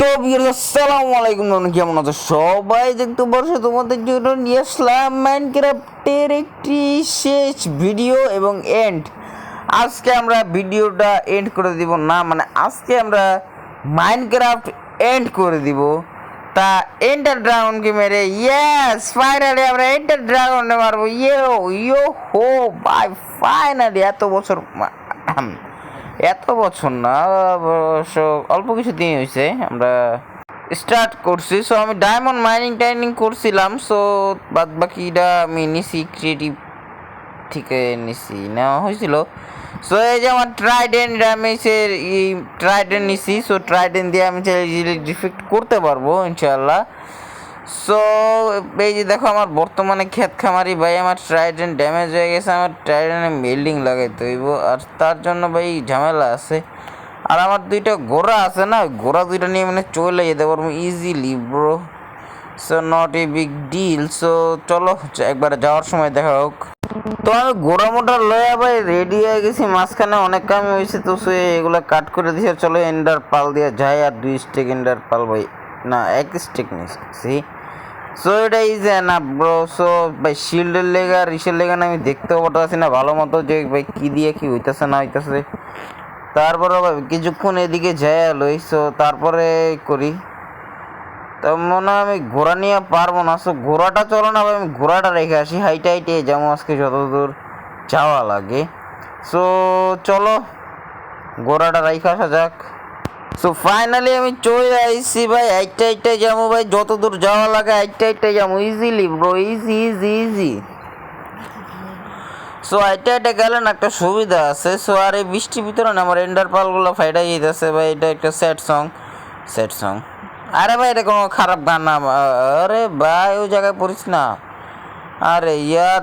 তো আসসালামু আলাইকুম, কেমন আছো সবাই? দেখতে পারছো তোমাদের জন্য নিয়ে আসলাম মাইনক্রাফটের একটি শেষ ভিডিও এবং এন্ড। আজকে আমরা ভিডিওটা এন্ড করে দিব না, মানে আজকে আমরা মাইনক্রাফট এন্ড করে দিব। তা এন্টার ড্রাগনকে মেরে ইয়েস ফাইনালি আমরা এন্টার ড্রাগনে মারবো। ইয়ো হো বাই, ফাইনালি এত বছর না, অবশ্য অল্প কিছু দিন হয়েছে আমরা স্টার্ট করছি। সো আমি ডায়মন্ড মাইনিং করছিলাম। সো বাদ বাকিটা আমি নিছি ক্রিয়েটিভ থেকে নেওয়া হয়েছিল। সো এই যে আমার ট্রাইডেন্ট ড্যামেজের এই ট্রাইডেন্ট নিছি। সো ট্রাইডেন্ট দিয়ে আমি ডিফেক্ট করতে পারবো ইনশাআল্লাহ। সো এই যে দেখো আমার বর্তমানে ক্ষেত খামারি ভাই, আমার ট্রাইডেন্ট ড্যামেজ হয়ে গেছে, আমার ট্রাইডেন্টে বিল্ডিং লাগাইতে হইব, আর তার জন্য ভাই ঝামেলা আছে। আর আমার দুইটা ঘোড়া আছে না, ঘোড়া দুইটা নিয়ে মানে চলে যেতে পারবো easily bro. So not a big deal. So চলো একবার যাওয়ার সময় দেখা হোক। তো আমি ঘোড়া মোটা লয়া ভাই রেডি হয়ে গেছি, মাঝখানে অনেক কাম হয়েছে। তো সে এগুলো কাট করে দিয়েছে। চলো এন্ডার পাল দিয়ে যাই, আর 2 স্টেক এন্ডার পাল ভাই, না 1 স্টেক নিচ্ছি। সো এটা ইজ না ব্রো। সো ভাই শিল্ডের লেগা রিসের লেগা আমি দেখতেও পারতেছি না ভালো মতো যে ভাই কি দিয়ে কি হইতেছে না হইতেছে। তারপরে ভাই কিছুক্ষণ এদিকে যায় লই। সো তারপরে করি। তো মনে হয় আমি ঘোড়া নিয়ে পারবো না। সো ঘোড়াটা চলো না ভাই, আমি ঘোড়াটা রেখে আসি, হাইটে যেমন আজকে যতদূর যাওয়া লাগে। সো চলো ঘোড়াটা রেখে আসা যাক। সো ফাইনালি আমি চলে আইসি ভাই, হাইটে যাবো ভাই, যত দূর যাওয়া লাগে হাইটে যাবো ইজিলি ব্রো, ইজি। সো হাইটে গেলে না একটা সুবিধা আছে। সো আর এই বৃষ্টির ভিতরে না আমার এন্ডার পালগুলো ফাইটা যেতেছে ভাই, এটা একটা স্যাড সং। আরে ভাই এটা কোনো খারাপ গান না। আরে ভাই ওই জায়গায় পড়িস না। আরে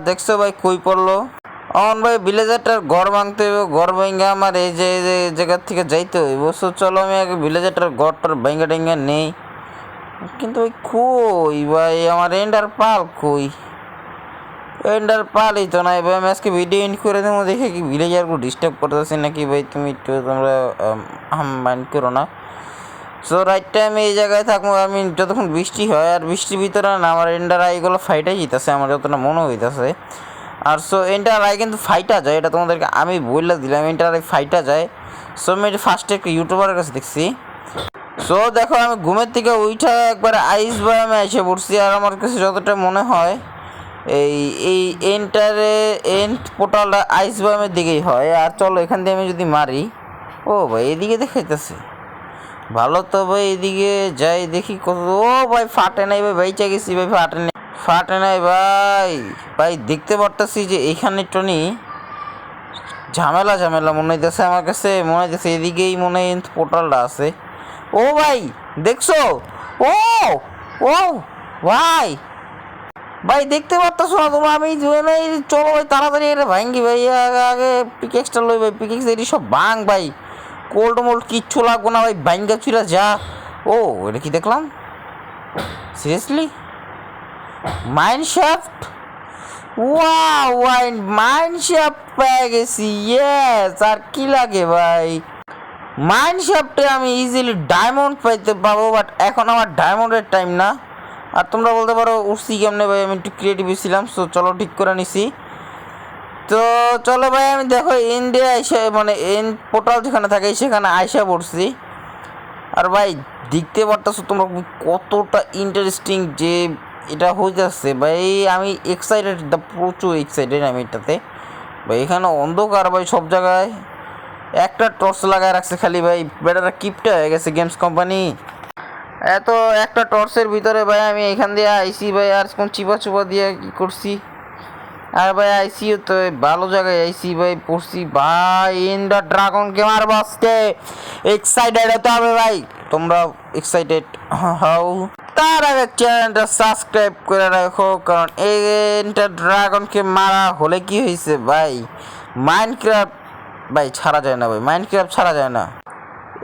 দেখছো ভাই কই পড়লো। অন ভাই ভিলেজারটার ঘর ভাঙতে হইব, ঘর ভেঙে আমার এই যে জায়গার থেকে যাইতে হইব। সো চলো আমি আগে ভিলেজারটার ঘরটার ভেঙে টেঙ্গে নেই। কিন্তু ভাই কই ভাই আমার এন্ডার পাল কই? এন্ডার পালই তো নাই ভাই। আমি আজকে ভিডিও এন্ড করে দেবো, দেখে কি ভিলেজারগুলো ডিস্টার্ব করতেছি নাকি ভাই। তুমি একটু তোমরা মাইন্ড করো না। সো রাইট টাইমে এই জায়গায় থাকবো আমি যতক্ষণ বৃষ্টি হয়, আর বৃষ্টির ভিতরে না আমার এন্ডার আইগুলো ফাইটাই যেতেছে আমার যতটা মনে হইতেছে। আর সো এন্টার আই কিন্তু ফাইটা যায়, এটা তোমাদেরকে আমি বলে দিলাম, এন্টার আই ফাইটা যায়। সো আমি ফার্স্টে একটা ইউটিউবারের কাছে দেখছি। সো দেখো আমি ঘুমের থেকে উঠা একবারে আইস বায়ামে এসে পড়ছি। আর আমার কাছে যতটা মনে হয় এই এন্ড পোর্টালটা আইস বায়ামের দিকেই হয়। আর চলো এখান দিয়ে আমি যদি মারি, ও ভাই এদিকে দেখাইতেছে ভালো। তো ভাই এদিকে যাই দেখি কত। ও ভাই ফাটে নাই ভাই, বাইচা গেছি ভাই, ফাটে নাই ভাই দেখতে পারতেছি যে এইখানে টনি ঝামেলা মনে হইতেছে আমার কাছে, মনে হইতেছে এদিকেই মনে হয় পোর্টালটা আছে। ও ভাই দেখছো? ও ও ভাই দেখতে পারতেছো না তোমরা? আমি চলো ভাই তাড়াতাড়ি এটা ভাঙ্গি ভাই, আগে পিকেক্সটা লই ভাই, পিকেক্স এটি সব ভাঙ ভাই, কোল্ড মোল্ড কিচ্ছু লাগবো না ভাই, ভাঙ্গা চুরা যা। ও এটা কি দেখলাম সিরিয়াসলি মাইনশাফট। ওয়াও ভাই মাইনশাফট পেয়ে গেছি, ইয়েস। আর কি লাগে ভাই, মাইনশাফটে আমি ইজিলি ডায়মন্ড পাইতে পাবো, বাট এখন আমার ডায়মন্ডের টাইম না। আর তোমরা বলতে পারো উঠছি কেমনে ভাই, আমি একটু ক্রিয়েটিভ ছিলাম। সো চলো ঠিক করে নিছি। তো চলো ভাই আমি দেখো ইন্ডিয়া আইসা, মানে এন্ড পোর্টাল যেখানে থাকে সেখানে আইসা পড়ছি। আর ভাই দেখতে পারতেছো তোমরা কতটা ইন্টারেস্টিং যে এটা হইতেছে ভাই। আমি এক্সাইটেড, প্রচুর এক্সাইটেড আমি এটাতে ভাই। এখানে অন্ধকার ভাই সব জায়গায়, একটা টর্চ লাগায় রাখছে খালি ভাই, বেটারা কিপটা হয়ে গেছে গেমস কোম্পানি। এত একটা টর্চের ভিতরে ভাই আমি এখান দিয়ে আইসি ভাই, আর কোন চিপা দিয়ে কি করছি। আর ভাই আইসিও তো ভালো জায়গায় আইসি ভাই, পড়ছি ভাই এন্ডার ড্রাগনকে মারবো আজকে। এক্সাইটেড হতে হবে ভাই, তোমরা এক্সাইটেড হও। তার আগে চ্যানেলটা সাবস্ক্রাইব করে রাখো, কারণ এন্ডার ড্রাগনকে মারা হলে কি হয়েছে ভাই, মাইনক্রাফট ভাই ছাড়া যায় না ভাই, মাইনক্রাফট ছাড়া যায় না।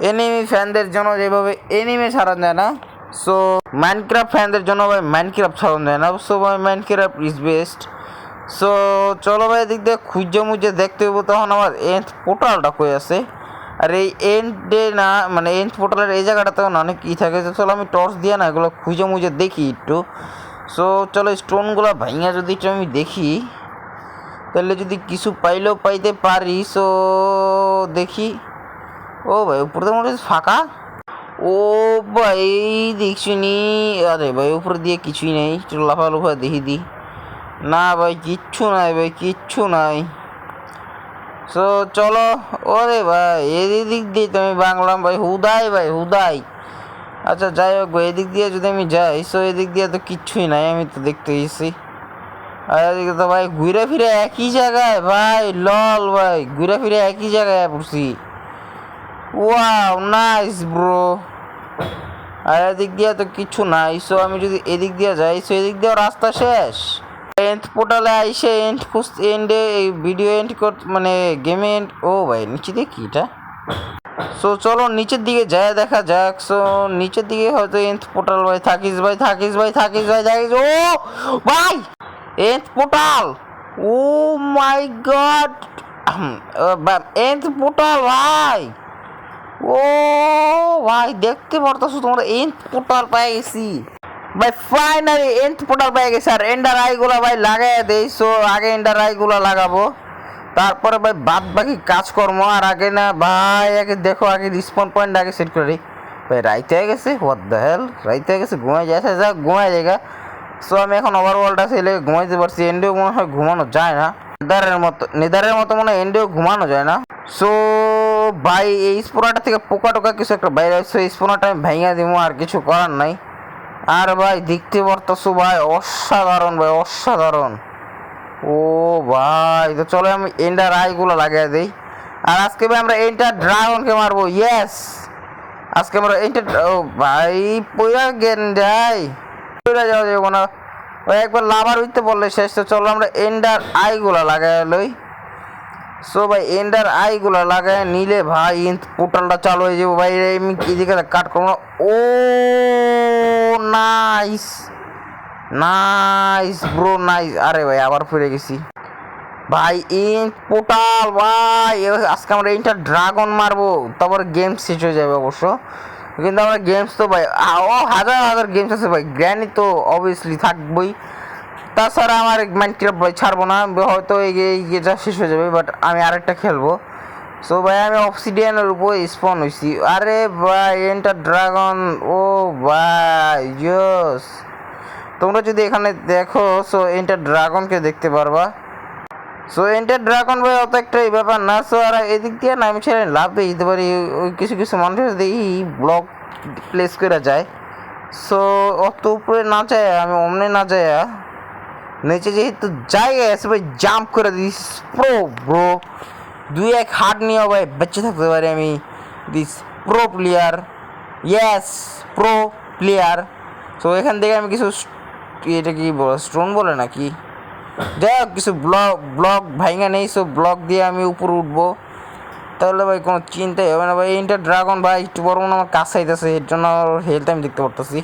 এনিমি ফ্যানদের জন্য যেভাবে এনিমে ছাড়ানো যায় না, সো মাইনক্রাফট ফ্যানদের জন্য ভাই মাইনক্রাফট ছাড়ানো যায় না। সো ভাই মাইনক্রাফট ইজ বেস্ট। সো চলো ভাই এদিক দিয়ে খুঁজে মুজে দেখতে হইব। তখন আমার পোর্টালটা কই আছে, আর এই এন্ডে না মানে এন্ড পোর্টালের এই জায়গাটাতেও না অনেক ই থাকে। চলো আমি টর্চ দিয়ে না এগুলো খুঁজে মুজে দেখি একটু। সো চলো স্টোনগুলো ভাইঙা যদি একটু আমি দেখি, তাহলে যদি কিছু পাইলেও পাইতে পারি। সো দেখি। ও ভাই উপরে তো মনে হচ্ছে ফাঁকা। ও ভাই দেখছি নি। আরে ভাই উপরে দিয়ে কিছুই নেই, লাফা দেখি দি। না ভাই কিচ্ছু নাই, ভাই কিচ্ছু নাই। সো চলো। ওরে ভাই এদিক দিয়ে তো আমি বাংলাম ভাই, হুদাই ভাই হুদাই। আচ্ছা যাই হোক ভাই, এদিক দিয়ে যদি আমি যাই, সো এদিক দিয়ে তো কিচ্ছুই নাই, আমি তো দেখতে গেছি। আর এদিকে তো ভাই ঘুরে ফিরে একই জায়গায় ভাই, লল ভাই ঘুরে ফিরে একই জায়গায় পড়ছি। Wow nice bro. আর এদিক দিয়ে তো কিছু নাই। সো আমি যদি এদিক দিয়ে যাই, সো এদিক দিয়ে রাস্তা শেষ। এন্ড পোর্টালে আইসে এন্ডে ভিডিও এন্ড মানে গেমে এন্ড। ও ভাই নিচে দিয়ে কি এটা? সো চলো নিচের দিকে যায় দেখা যাক। সো নিচের দিকে হয়তো এন্ড পোর্টাল। ভাই থাকিস ভাই থাকিস ভাই থাকিস ভাই থাকিস। ও ভাই end portal. Oh my god end portal ভাই। ও ভাই দেখতে পারতেছো তোমরা এন্ড পোর্টাল পেয়ে গেছি ভাই, ফাইনালি এন্ড পোর্টাল পেয়ে গেছি। আর এন্ডার আইগুলো ভাই লাগাই দেই। সো আগে এন্ডার আইগুলো লাগাবো, তারপরে ভাই বাদ বাকি কাজকর্ম। আর আগে না ভাই আগে দেখো, আগে রিসপন পয়েন্ট আগে সেট করে ভাই। রাইতে হয়ে গেছে, হোয়াট দ্য হেল, রাইতে হয়ে গেছে, ঘুমাই যাচ্ছে, যা ঘুমাই জায়গা। সো আমি এখন ওভারওয়ালটা ছেলে ঘুমাইতে পারছি। এন্ডেও মনে হয় ঘুমানো যায় না, নেদারের মতো মনে হয় এন্ডেও ঘুমানো যায় না। সো ভাই এই স্পোনাটা থেকে পোকা টোকা কিছু একটা বাইরে আসছে, এই স্পোনাটা আমি ভেঙে দিব, আর কিছু করার নাই। আর ভাই দেখতে পারতেছো ভাই অসাধারণ ভাই অসাধারণ। ও ভাই তো চলো আমি এন্ডার আইগুলো লাগিয়ে দিই। আর আজকে ভাই আমরা এন্টার ড্রাগনকে মারবো। ইয়েস আজকে আমরা এন্টার। ও ভাই পয়রা গেন যাই, পয়রা যাওয়া যাবো না ভাই, একবার লাভার উঠতে বললে শেষ। তো চলো আমরা এন্ডার আইগুলো লাগাই লই। সো ভাই এন্ডার আইগুলো লাগাই নিলে ভাই পোর্টালটা চালু হয়ে যাবো ভাই। আমি এদিকে কাট করবো না। ও নাইস নাইস ব্রো নাইস। আরে ভাই আবার ফিরে গেছি ভাই। ইন পোর্টাল ভাই আজকে আমরা ইন্টার ড্রাগন মারবো, তারপরে গেমস শেষ হয়ে যাবে অবশ্য। কিন্তু আমরা গেমস তো ভাই ও হাজার হাজার গেমস আছে ভাই, গ্র্যানি তো অবভিয়াসলি থাকবোই। তাছাড়া আমার মাইনক্রাফট ভাই ছাড়বো না, হয়তো এই গেমটা শেষ হয়ে যাবে, বাট আমি আরেকটা খেলবো। সো ভাই আমি অবসিডিয়ানের উপর স্পন হয়েছি। আরে ভাই এন্টার ড্রাগন। ও ভাই ইয়েস, তোমরা যদি এখানে দেখো সো এন্টার ড্রাগনকে দেখতে পারবা। সো এন্টার ড্রাগন ভাই অত একটা এই ব্যাপার না। সো আর এদিক দিয়ে না আমি ছেড়ে লাভ দিয়ে দিতে পারি। ওই কিছু কিছু মানুষের দেখি ব্লক প্লেস করে যায়। সো অত উপরে না যায়, আমি অমনে না যায় নিচে যেহেতু জায়গায় আছে ভাই জাম্প করে দিস প্রো ব্রো। দুই এক হাট নিয়ে ভাই বেঁচে থাকতে পারি আমি। This pro player, yes pro player. So এখান থেকে আমি কিছু এটা কি স্টোন বলে নাকি, যাই হোক কিছু ব্লক ভাইঙা নেই। সো ব্লক দিয়ে আমি উপরে উঠবো, তাহলে ভাই কোনো চিন্তাই হবে না ভাই। ইন্টার ড্রাগন ভাই একটু বড় মনে আমার কাছে আইতেছে, এর জন্য হেলথ আমি দেখতে পারতেছি।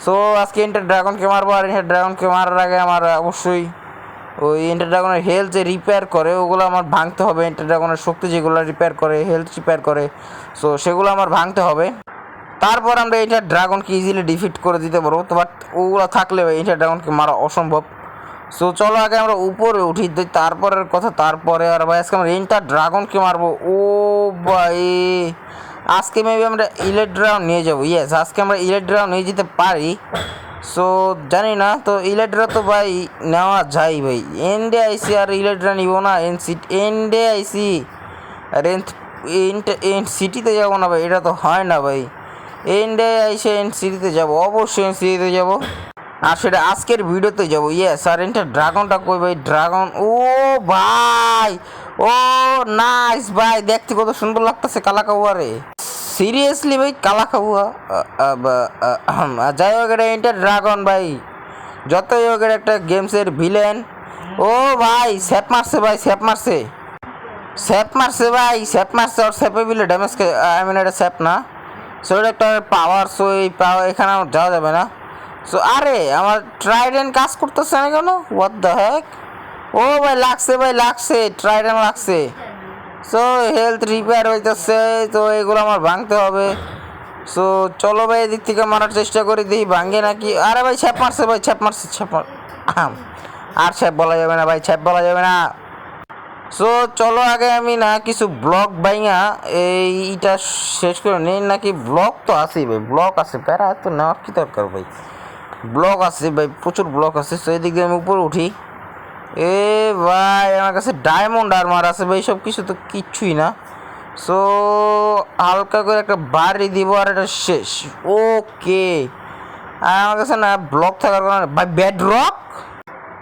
সো আজকে ইন্টার ড্রাগনকে মারবো। আর ইন্টার ড্রাগনকে মারার আগে আমার অবশ্যই ওই ইন্টার ড্রাগনের হেলথ যে রিপেয়ার করে ওগুলো আমার ভাঙতে হবে। ইন্টার ড্রাগনের শক্তি যেগুলো রিপেয়ার করে, হেলথ রিপেয়ার করে, সো সেগুলো আমার ভাঙতে হবে। তারপর আমরা ইন্টার ড্রাগনকে ইজিলি ডিফিট করে দিতে পারবো। তো বাট ওগুলো থাকলে ইন্টার ড্রাগনকে মারা অসম্ভব। সো চলো আগে আমরা উপরে উঠি দিই, তারপরের কথা তারপরে। আর ভাই আজকে আমরা ইন্টার ড্রাগনকে মারবো। ও ভাই আজকে মেবি আমরা ইলেট ড্রাগন নিয়ে যাবো। ইয়েস আজকে আমরা ইলেট ড্রাগন নিয়ে যেতে পারি। সো জানি না তো ইলেট্রা তো ভাই নেওয়া যায় ভাই। এন্ডে আইসি আর ইলেট্রা নিব না, এন্ডে আইসি আর এন্ড সিটিতে যাবো না ভাই, এটা তো হয় না ভাই। এন্ডে আইসে এন্ড সিটিতে যাবো, অবশ্যই এন্ড সিটিতে যাবো, আর সেটা আজকের ভিডিওতে যাবো। ইয়েস আর এন্টার ড্রাগনটা কই ভাই, ড্রাগন। ও ভাই ও নাইস ভাই, দেখতে কত সুন্দর লাগতেছে কালা কাউয়ারে। সিরিয়াসলি ভাই কালা কাউয়া। যাই হোক এটা এন্টার ড্রাগন ভাই, যতই হোক এটা একটা গেমসের ভিলেন। ও ভাই স্যাপ মারছে ভাই, স্যাপ মারছে, স্যাপ মারছে ভাই, স্যাপ মারছে। আর স্যাপে বিলে ড্যামেজ, আই মিন এটা স্যাপ না, সো এটা একটা পাওয়ার। সো এই পাওয়ার এখানে আমার যাওয়া যাবে না। সো আরে আমার ট্রাইডেন্ট কাজ করতেছে না কেন, হোয়াট দ্য হেক। ও ভাই লাগছে ভাই লাগছে, ট্রাইডেন্ট লাগছে। সো হেলথ রিপেয়ার হইতেছে, তো এগুলো আমার ভাঙতে হবে। সো চলো ভাই এদিক থেকে মারার চেষ্টা করি, দেখি ভাঙে নাকি। আরে ভাই ছ্যাপ মারছে, ভাই ছ্যাপ মারছে, আর ছ্যাপ বলা যাবে না ভাই, ছ্যাপ বলা যাবে না। সো চলো আগে আমি না কিছু ব্লক ভাইঙা এইটা শেষ করে নেই, নাকি ব্লক তো আছেই ভাই, ব্লক আছে, প্যারা তো নেওয়ার কি দরকার ভাই, ব্লক আছে ভাই, প্রচুর ব্লক আছে। সো এদিক দিয়ে আমি উপরে উঠি। এ ভাই আমার কাছে ডায়মন্ড আর্মার আছে ভাই, সব কিছু তো কিচ্ছুই না। সো হালকা করে একটা বাড়ি দিব আর এটা শেষ। ওকে, আর আমার কাছে না ব্লক থাকার কারণে ভাই বেডরক,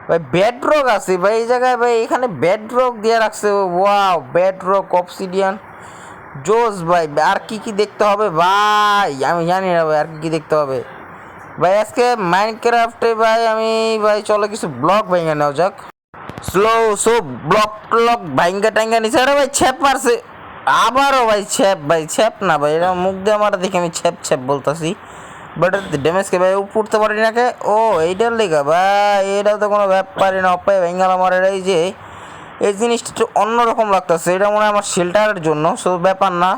ভাই বেডরক আছে ভাই এই জায়গায়, ভাই এখানে বেডরক দিয়ে রাখছে। ওয়াও, বেডরক, অবসিডিয়ান, জোস ভাই। আর কি কি দেখতে হবে ভাই আমি জানি না ভাই, আর কি কি দেখতে হবে ভাই আজকে মাইনক্রাফটে ভাই। আমি ভাই চলো কিছু ব্লক ভেঙে নেওয়া যাক। স্লো সো ব্লক ট্লক ভাইঙ্গা টাইঙ্গা নিচে। আরে ভাই ছ্যাপ মারছে আবারও ভাই, ছ্যাপ ভাই, ছ্যাপ না ভাই, এটা মুখ দিয়ে আমার দেখে আমি ছ্যাপ ছ্যাপ বলতেছি, বাট ড্যামেজকে ভাই উঠতে পারি না কে। ও এইটার লেগা ভাই, এটা তো কোনো ব্যাপারই না, অপায় ভেঙ্গাল আমার। এই যে এই জিনিসটা একটু অন্যরকম লাগতেছে, এটা মনে হয় আমার শেল্টারের জন্য, সো ব্যাপার না।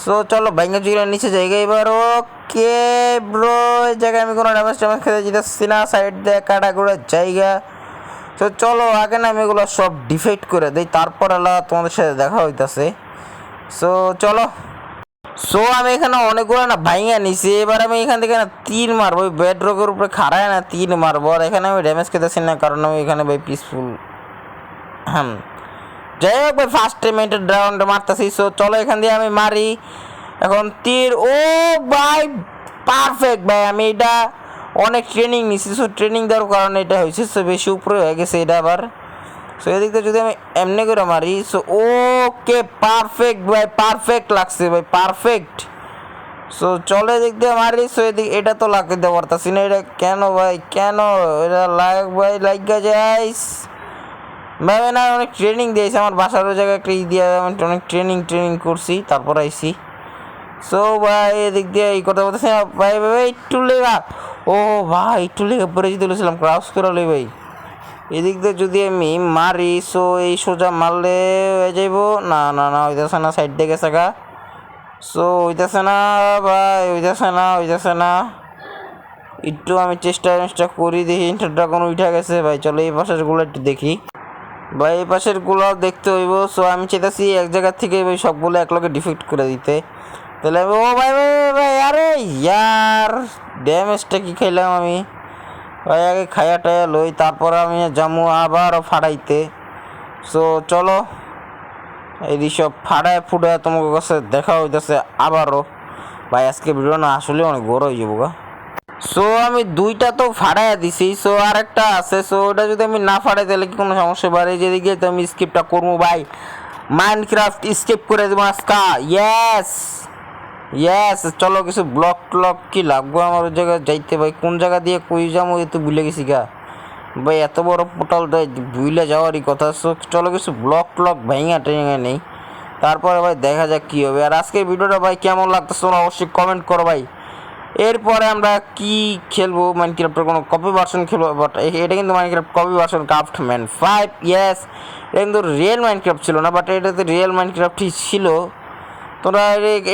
সো চলো ভেঙ্গা চুইলা নিচে জায়গা এবার। ওকে ব্রো, এই জায়গায় আমি কোনো ড্যামেজ ট্যামেজ খেতে যেতেছি না, সাইড দিয়ে কাটা করে জায়গা। তো চলো আগে না আমি এগুলো সব ডিফেক্ট করে দিই, তারপর আল্লাহ তোমাদের সাথে দেখা হইতাছে। সো চলো। সো আমি এখানে অনেকগুলো না ভাইঙা নিছি, এবার আমি এখান থেকে না তীর মারবো, ওই বেডরকের উপরে খাড়ায় না তীর মারবো। আর এখানে আমি ড্যামেজ খেতেছি না, কারণ আমি এখানে ভাই পিসফুল। যাই হোক ভাই, ফার্স্ট টাইম রাউন্ডে মারতেছি। সো চলো এখান দিয়ে আমি মারি এখন তীর। ও ভাই পারফেক্ট ভাই, আমি এটা অনেক ট্রেনিং নিছি, সো ট্রেনিং দেওয়ার কারণে এটা হয়েছে। সো বেশি উপরে হয়ে গেছে এটা আবার। সো এদিক থেকে যদি আমি এমনি করে মারি, সো ওকে পারফেক্ট ভাই, পারফেক্ট লাগছে ভাই, পারফেক্ট। সো চলে এদিক দিয়ে মারি। সো এদিক এটা তো লাগতে দিতে পারতাছি না, এটা কেন ভাই, কেন এটা লাগ ভাই, লাগা যাইস ভাই না। অনেক ট্রেনিং দিয়েছে আমার বাসার ওই জায়গায় একটা দিয়ে, আমি অনেক ট্রেনিং করছি, তারপর আইসি। সো ভাই এদিক দিয়ে এই কথা বলতেছি ভাই, ভাই একটু লেগা। ও ভাই একটু লেগে পরে যদি বলেছিলাম ক্রাউস করে লই ভাই। এদিক দিয়ে যদি আমি মারি, সো এই সোজা মারলে হয়ে যাইব। না না না, হইতেছে না, সাইড দিয়ে গেছে গা। সো হইতেছে না ভাই, হইতেছে না। একটু আমি চেষ্টা করি, দেখি ড্রাগন উঠে গেছে ভাই। চলো এই পাশের গুলো একটু দেখি ভাই, এই পাশের গুলো দেখতে হইব। সো আমি চাইতেছি এক জায়গার থেকে ভাই সবগুলো একলগে ডিফেক্ট করে দিতে, তাহলে ও ভাই ভাই ভাই, আরে ইয়ার ড্যামেজটা কি খাইলাম আমি ভাই, আগে খাইয়া টাইয়া লই, তারপর আমি জামু আবারও ফাড়াইতে। সো চলো এই সব ফাড়ায় ফুটায় তোমার কাছে দেখা হইতেছে আবারও ভাই। আজকে ভিডিও না আসলে অনেক বড় হয়ে যাবো গা। সো আমি দুইটা তো ফাড়াইয়া দিছি, সো আর একটা আছে। সো ওটা যদি আমি না ফাড়াই তাহলে কি কোনো সমস্যা পারে, যেদিকে তো আমি স্কিপটা করবো ভাই, মাইনক্রাফট স্কিপ করে দেবো আজকা। ইয়েস চলো কিছু ব্লক ট্লক কি লাগবে আমার ওই জায়গায় যাইতে ভাই, কোন জায়গা দিয়ে কই যাবো এ তো ভুলে গেছি গা ভাই, এত বড় পোর্টাল ভুলে যাওয়ারই কথা। সো চলো কিছু ব্লক ট্লক ভেঙে টেঙে নেই, তারপরে ভাই দেখা যাক কী হবে। আর আজকের ভিডিওটা ভাই কেমন লাগতেছে তোমরা অবশ্যই কমেন্ট করো ভাই। এরপরে আমরা কি খেলবো, মাইনক্রাফটের কোনো কপি ভার্সন খেলবো, বাট এটা কিন্তু Minecraft copy version craftsman 5। Yes, এটা কিন্তু রিয়েল মাইনক্রাফট ছিল না, বাট এটাতে রিয়েল মাইনক্রাফটই ছিল। তোরা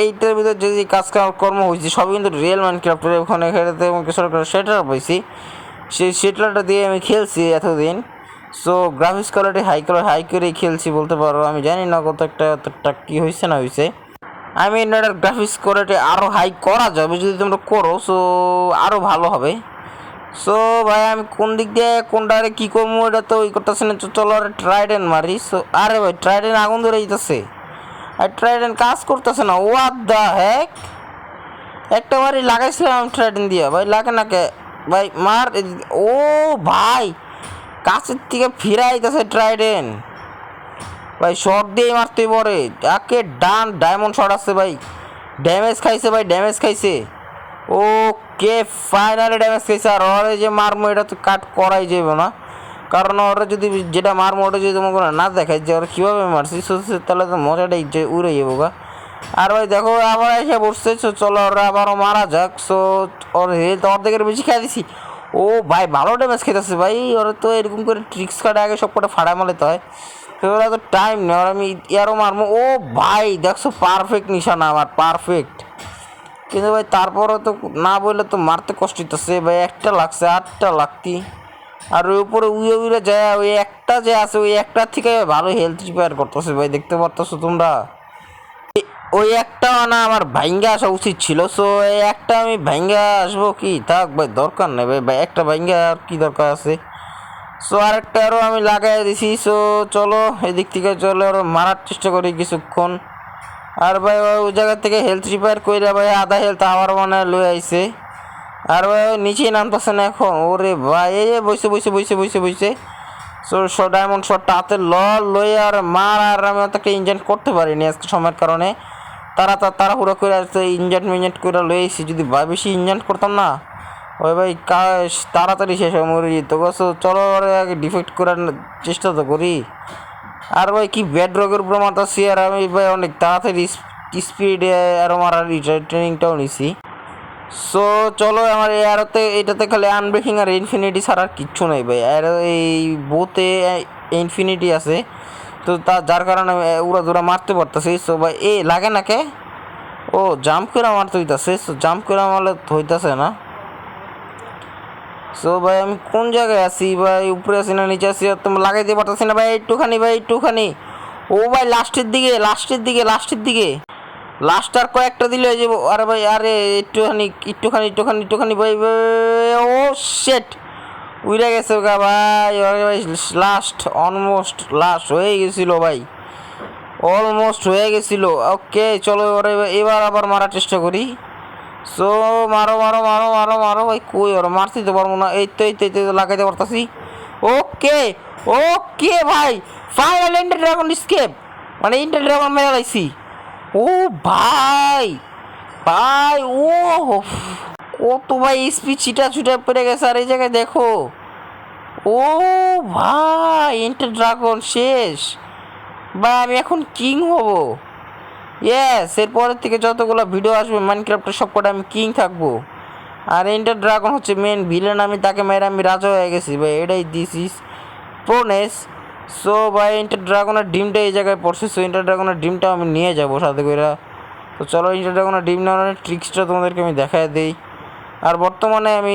এইটার ভিতরে যে কাজ কর্ম হয়েছে সবই কিন্তু রিয়েল মাইনক্রাফটের। ওখানে খেলাতে সরকার সেটার পাইছি, সেই সেটারটা দিয়ে আমি খেলছি এতদিন। সো গ্রাফিক্স কোয়ালিটি হাই করেই খেলছি বলতে পারো। আমি জানি না কত একটা কী হয়েছে না হয়েছে, আমি এটার গ্রাফিক্স কোয়ালিটি আরও হাই করা যাবে যদি তোমরা করো, সো আরও ভালো হবে। সো ভাই আমি কোন দিক দিয়ে কোনটারে কী করবো এটা তো ওই করতেছে না। চলো আরে ট্রাইডেন মারি। সো আরে ভাই ট্রাইডেন আগুন ধরে যেতেছে, আর ট্রাইডেন কাজ করতেছে না। হোয়াট দ্য হেক, একটা বাড়ি লাগাইছিলাম ট্রাইডেন দিয়ে ভাই, লাগে না কে ভাই, মার। ও ভাই কাছের থেকে ফিরাইতেছে ট্রাইডেন ভাই, শর্ট দিয়ে মারতে পরে একে ডান ডায়মন্ড শট আসছে ভাই, ড্যামেজ খাইছে ভাই, ড্যামেজ খাইছে। ওকে ফাইনালি ড্যামেজ খাইছে। আর ওরে যে মারমো এটা তো কাট করাই যাবে না, কারণ ওরা যদি যেটা মারমো ওটা যদি তোমাকে না দেখায় যে ওরা কীভাবে মারছি, তাহলে তো মজাটাই উড়ে যাবো গা। আর ভাই দেখো আবার এসে বসছে। চলো ওরা আবারও মারা যাক। সো ওর হেলথ অর্ধেকের বেশি খেয়ে দিছি। ও ভাই ভালো ড্যামেজ খেতেছে ভাই, ওরা তো এরকম করে ট্রিক্স কাটে আগে সব কটা ফাড়া মারতে হয়। তো ওরা তো টাইম নেই, আর আমি এরও মারবো। ও ভাই দেখছো পারফেক্ট নিশানা আমার, পারফেক্ট। কিন্তু ভাই তারপরও তো না বললে তো মারতে কষ্ট হইতেছে ভাই, একটা লাগছে, 8টা লাগতি। আর ওই উপরে উড়ে উড়ে যায়, ওই একটা যে আছে ওই একটার থেকে ভালো হেলথ রিপেয়ার করতেছে ভাই, দেখতে পারতেছো তোমরা। ওই একটা না আমার ভাইঙ্গা আসা উচিত ছিল। সো এই একটা আমি ভাইঙ্গা আসবো কি, থাক ভাই দরকার নেই ভাই, ভাই একটা ভাইঙ্গা আর কি দরকার আছে। সো আরেকটা আরও আমি লাগাই দিছি। সো চলো এদিক থেকে চলো আরও মারার চেষ্টা করি কিছুক্ষণ। আর ভাই ওই জায়গা থেকে হেলথ রিপেয়ার করে ভাই আধা হেলথ আমার মনে লয়ে আইছে। আর ভাই নিচেই নামতেছে না এখন। ওরে ভাই এই বসে বসে বসে বসে বসে সো ডায়মন্ড শটটা হাতে লই আর মার। আর আমি অতটা ইনজেন্ট করতে পারিনি আজকে সময়ের কারণে, তাড়াহুড়ো করে আসতে ইনজেন্ট করে লয়েছি। যদি বেশি ইনজেন্ট করতাম না ওই ভাই তাড়াতাড়ি শেষ হয় মরে যেত। চলো আগে ডিফেক্ট করার চেষ্টা তো করি। আর ভাই কি ব্যাড রগের উপর মারতাছি, আর আমি ভাই অনেক তাড়াতাড়ি স্পিডে আরও মারার ট্রেনিংটাও নিছি। সো চলো আমার এয়ারতে এটাতে খালি আনব্রেকিং আর ইনফিনিটি ছাড়া আর কিচ্ছু নেই ভাই। আর এই বোতে ইনফিনিটি আছে, তো যার কারণে উড়া দুরা মারতে পারতেছি। সো ভাই লাগে না কে, ও জাম্প করে মারতে হইতাছে। সো জাম্প করে মারলে হইতাছে না। সো ভাই আমি কোন জায়গায় আছি ভাই, উপরে আছি না নিচে আছি, তুমি লাগাইতে পারতেছি না ভাই, একটুখানি ভাই একটুখানি। ও ভাই লাস্টের দিকে লাস্ট আর কয়েকটা দিলে হয়ে যাবো। আরে ভাই আরে একটুখানি ভাই ও শেট উইরা গেছে গা ভাই। ভাই লাস্ট অলমোস্ট লাস্ট হয়ে গেছিলো ভাই, অলমোস্ট হয়ে গেছিলো। ওকে চলো এবার আবার মারার চেষ্টা করি। সো মারো মারো মারো মারো মারো ভাই, কই আর মারতে তো পারবো না। এই তো লাগাইতে পারতাছি। ওকে ওকে ভাই ফাইনাল ইন্টার ড্রাগন স্কেপ, মানে ইন্টার ড্রাগন মেরে লাইছি। ও ভাই ভাই ও কত ভাই স্পিড ছুটা পড়ে গেছে। আর এই জায়গায় দেখো, ও ভাই ইন্টার ড্রাগন শেষ ভাই, আমি এখন কিং হব। ইয়েস, এরপরের থেকে যতগুলো ভিডিও আসবে মাইনক্রাফটের সবকটা আমি কিং থাকবো। আর ইন্টার ড্রাগন হচ্ছে মেন ভিলেন, আমি তাকে মেরে আমি রাজা হয়ে গেছি ভাই, এটাই দিস ইজ প্রোনেস। সো ভাই ইন্টার ড্রাগনের ডিমটা এই জায়গায় পড়ছে। সো ইন্টার ড্রাগনের ডিমটা আমি নিয়ে যাবো সাথে করে। তো চলো ইন্টার ড্রাগনের ডিম নেওয়ার ট্রিক্সটা তোমাদেরকে আমি দেখায় দিই। আর বর্তমানে আমি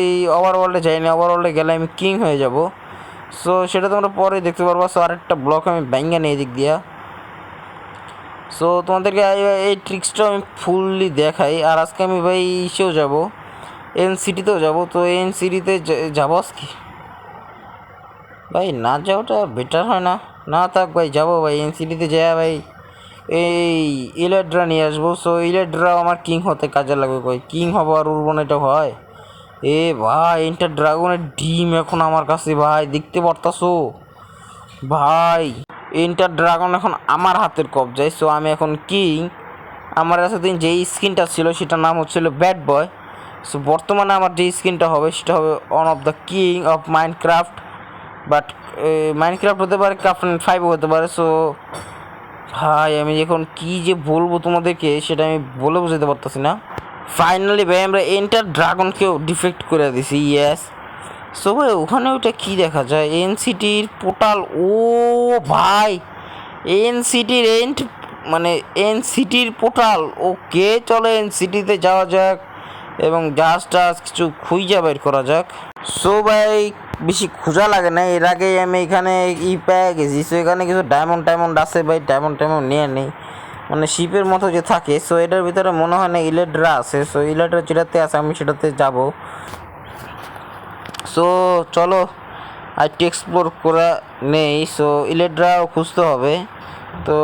এই ওভারওয়ার্ল্ডে যাইনি, ওভারওয়ার্ল্ডে গেলে আমি কিং হয়ে যাব। সো সেটা তোমরা পরে দেখতে পারবা। সো আরেকটা ব্লক আমি ব্যাঙ্গা নিয়ে দিক দিয়া। সো তোমাদেরকে এই ট্রিক্সটা আমি ফুললি দেখাই। আর আজকে আমি ভাই ইসেও যাবো, সিটিতেও যাবো। তো সিটিতে যাবো আজকে ভাই, না যাওয়াটা বেটার হয় না? না থাক ভাই, যাবো ভাই সিটিতে যাই ভাই, এই ইলেড্রা নিয়ে আসবো। সো ইলেড্রাও আমার কিং হতে কাজে লাগবে ভাই, কিং হবো আর উড়বো না এটা হয়। ভাই ইন্টার ড্রাগনের ডিম এখন আমার কাছে ভাই, দেখতে পারতাছো ভাই, ইন্টার ড্রাগন এখন আমার হাতের কবজায়। সো আমি এখন কিং। আমার এতদিন যেই স্কিনটা ছিল সেটার নাম হচ্ছিল ব্যাড বয়। সো বর্তমানে আমার যে স্কিনটা হবে সেটা হবে one of the king of Minecraft. But Minecraft হতে পারে, ক্রাফট 5ও হতে পারে। সো ভাই আমি এখন কি যে বলবো তোমাদেরকে সেটা আমি বলে বোঝাতে পারতেছি না। ফাইনালি ভাই আমরা এন্টার ড্রাগনকেও ডিফেক্ট করে দিছি। ইয়েস। সো ভাই ওখানে ওইটা কী দেখা যায়, এনসিটির পোর্টাল। ও ভাই এনসিটির মানে এনসিটির পোর্টাল। ওকে চলো এনসিটিতে যাওয়া যাক এবং জাহাজ কিছু খুঁজে বের করা যাক। সো ভাই বেশি খোঁজা লাগে না, এর আগে আমি এখানে পেয়ে গেছি। সো এখানে কিছু ডায়মন্ড আছে ভাই, ডায়মন্ড নিয়ে নেই, মানে শিপের মতো যে থাকে। সো এটার ভিতরে মনে হয় না ইলেড্রা আছে। সো ইলেড্রা যেটাতে আছে আমি সেটাতে যাব। সো চলো আর একটু এক্সপ্লোর করা নেই। সো ইলেড্রাও খুঁজতে হবে। তো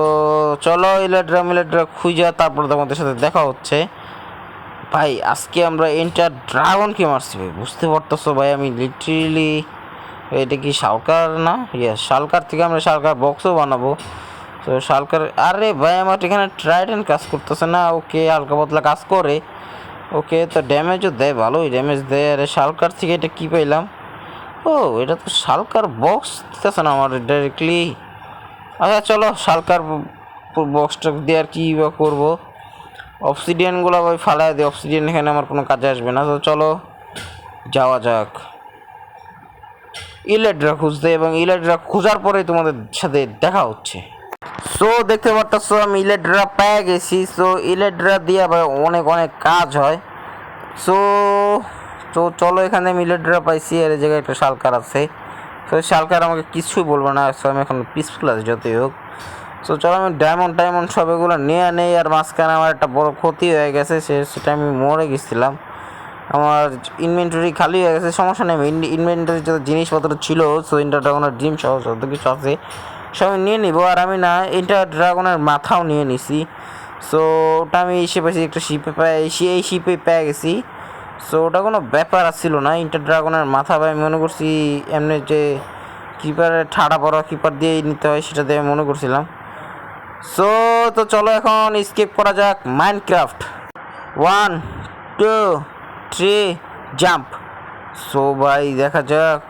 চলো ইলেড্রা খুঁজে তারপর তোমাদের সাথে দেখা হচ্ছে। ভাই আজকে আমরা এন্টার ড্রাগনকে মারছি ভাই, বুঝতে পারতেছো ভাই আমি লিটারেলি, এটা কি শালকার না? ইয়েস, শালকার থেকে আমরা শালকার বক্সও বানাবো। তো শালকার, আরে ভাই আমার এখানে ট্রাইডেন্ট কাজ করতেছে না। ওকে হালকা পাতলা কাজ করে। ওকে তো ড্যামেজও দেয়, ভালোই ড্যামেজ দেয়। আরে শালকার থেকে এটা কী পাইলাম? ও এটা তো শালকার বক্স দিতেছে না আমার ডাইরেক্টলি। আচ্ছা চলো শালকার বক্সটা দিয়ে আর কী বা করবো, অবসিডিয়ানগুলো ভাই ফালাই দিই, অবসিডিয়ান এখানে আমার কোনো কাজে আসবে না। তো চলো যাওয়া যাক। ইলেট্রা খুঁজতে, এবং ইলেট্রা খোঁজার পরে তোমাদের সাথে দেখা হচ্ছে। সো দেখতে পাচ্ছ আমি ইলেট্রা পেয়ে গেছি। সো ইলেট্রা দিয়ে আবার অনেক অনেক কাজ হয়। সো তো চলো, এখানে আমি ইলেট্রা পাইছি, আর এই জায়গায় একটা শালকার আছে। তো শালকার আমাকে কিছুই বলবো না। সো আমি এখন পিসফুল আছি যতই হোক। সো চলো আমি ডায়মন্ড সব এগুলো নিয়ে নেই। আর মাঝখানে আমার একটা বড় ক্ষতি হয়ে গেছে, সেটা আমি মরে গেছিলাম। আমার ইনভেন্টরি খালি হয়ে গেছে, সমস্যা নেই। ইনভেন্টরি যত জিনিসপত্র ছিল, সো ইন্টার ড্রাগনের ডিম সহ যত কিছু আছে সব আমি নিয়ে নিবো। আর আমি না ইন্টার ড্রাগনের মাথাও নিয়ে নিছি। সো ওটা আমি এসে পাইছি একটা শিপে এই শিপে পেয়ে গেছি। সো ওটা কোনো ব্যাপার আসছিল না। ইন্টার ড্রাগনের মাথা ভাই আমি মনে করছি এমনি যে কিপারের ঠাড়া পড়া কিপার দিয়েই নিতে হয়, সেটা দিয়ে আমি মনে করছিলাম। সো তো চলো এখন স্কেপ করা যাক মাইনক্রাফট। 1 2 3 জাম্প। সো ভাই দেখা যাক।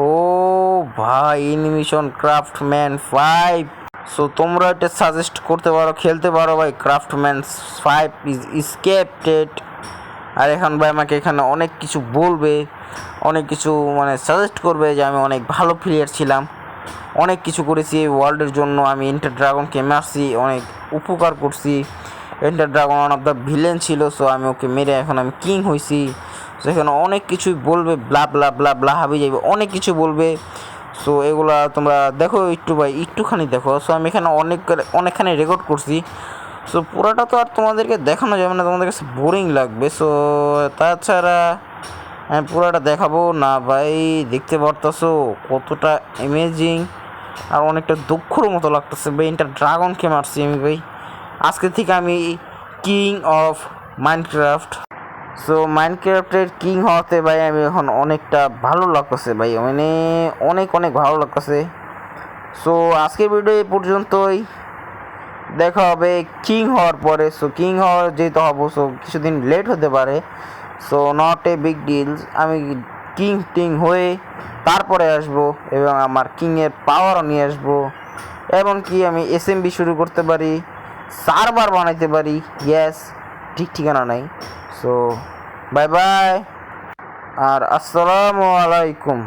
ও ভাই, অ্যানিমেশন ক্রাফটম্যান 5। সো তোমরা এটা সাজেস্ট করতে পারো, খেলতে পারো ভাই। Craftsman 5 is স্কেপটেড। আর এখন ভাই আমাকে এখানে অনেক কিছু বলবে, অনেক কিছু মানে সাজেস্ট করবে যে আমি অনেক ভালো প্লেয়ার ছিলাম, অনেক কিছু করেছি এই ওয়ার্ল্ডের জন্য। আমি এন্টার ড্রাগনকে মারছি, অনেক উপকার করছি। Enter dragon one of the villain ছিল, সো আমি ওকে মেরে এখন আমি কিং হয়েছি। সো এখানে অনেক কিছুই বলবে, ব্লা ব্লা ব্লা ব্লা হাবি যাবে, অনেক কিছু বলবে। সো এগুলা তোমরা দেখো একটু ভাই, একটুখানি দেখো। সো আমি এখানে অনেকখানি রেকর্ড করছি। সো পুরোটা তো আর তোমাদেরকে দেখানো যাবে না, তোমাদের কাছে বোরিং লাগবে। সো তাছাড়া আমি পুরোটা দেখাবো না ভাই। দেখতে পারতেছো কতটা অ্যামেজিং আর অনেকটা দুঃখর মতো লাগতেছে ভাই। এটা ড্রাগনকে মারছি আমি ভাই। আজকে থেকে আমি কিং অফ মাইনক্রাফট। সো মাইনক্রাফটের কিং হওয়াতে ভাই আমি এখন অনেকটা ভালো লাগতেছে ভাই, মানে অনেক অনেক ভালো লাগতেছে। সো আজকের ভিডিও এই পর্যন্তই, দেখা হবে কিং হওয়ার পরে। সো কিং হওয়ার যেহেতু হবো, সো কিছুদিন লেট হতে পারে। So not a big deal. আমি কিং হয়ে তারপরে আসবো, এবং আমার কিংয়ের পাওয়ারও নিয়ে আসবো। এমনকি আমি এসএমবি শুরু করতে পারি, সার্ভার বানাইতে পারি। ইয়েস, ঠিক ঠিকানা নাই। সো বাই বাই, আর আসসালামু আলাইকুম।